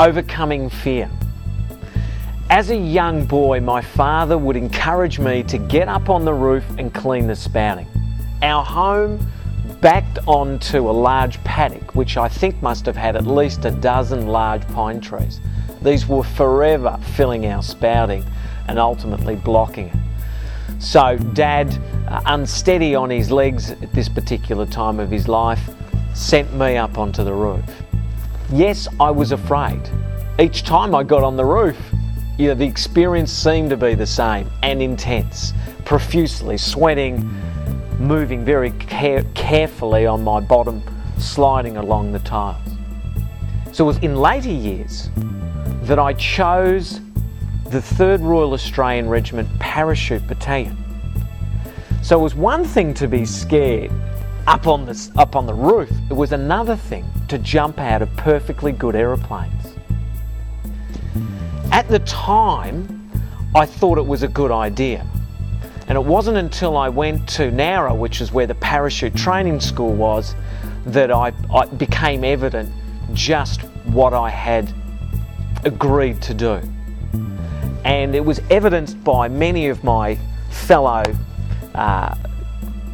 overcoming fear. As a young boy, my father would encourage me to get up on the roof and clean the spouting. Our home backed onto a large paddock, which I think must have had at least a dozen large pine trees. These were forever filling our spouting and ultimately blocking it. So Dad, unsteady on his legs at this particular time of his life, sent me up onto the roof. Yes, I was afraid. Each time I got on the roof, the experience seemed to be the same and intense, profusely sweating, moving very carefully on my bottom, sliding along the tiles. So it was in later years that I chose the 3rd Royal Australian Regiment Parachute Battalion. So it was one thing to be scared up on the roof. It was another thing to jump out of perfectly good aeroplanes. At the time, I thought it was a good idea. And it wasn't until I went to Nowra, which is where the parachute training school was, that it became evident just what I had agreed to do. And it was evidenced by many of my fellow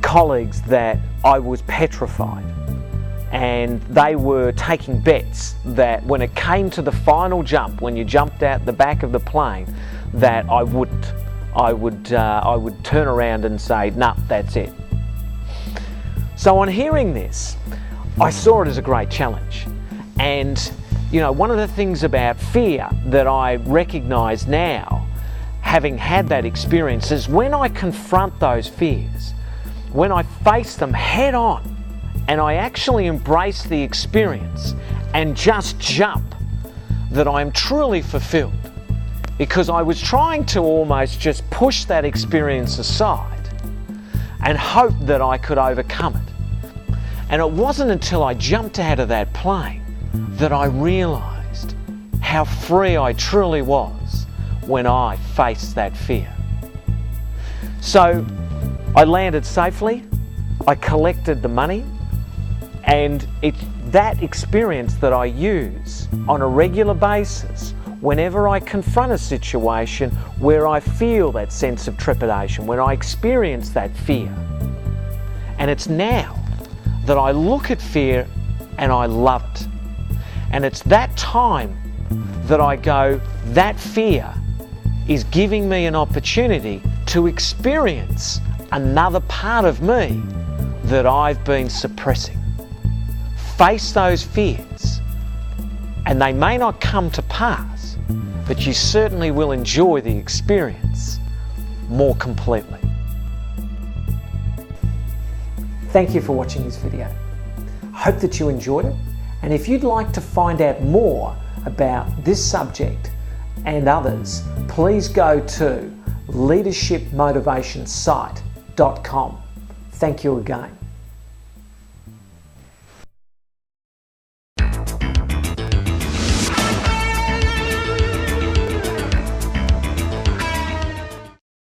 colleagues that I was petrified. And they were taking bets that when it came to the final jump, when you jumped out the back of the plane, that I wouldn't. I would turn around and say, "No, that's it." So on hearing this, I saw it as a great challenge. And one of the things about fear that I recognise now, having had that experience, is when I confront those fears, when I face them head on, and I actually embrace the experience and just jump, that I am truly fulfilled. Because I was trying to almost just push that experience aside and hope that I could overcome it. And it wasn't until I jumped out of that plane that I realised how free I truly was when I faced that fear. So I landed safely, I collected the money, and it's that experience that I use on a regular basis whenever I confront a situation where I feel that sense of trepidation, when I experience that fear. And it's now that I look at fear and I love it. And it's that time that I go, that fear is giving me an opportunity to experience another part of me that I've been suppressing. Face those fears, and they may not come to pass, but you certainly will enjoy the experience more completely. Thank you for watching this video. I hope that you enjoyed it, and if you'd like to find out more about this subject and others, please go to leadershipmotivationsite.com. Thank you again.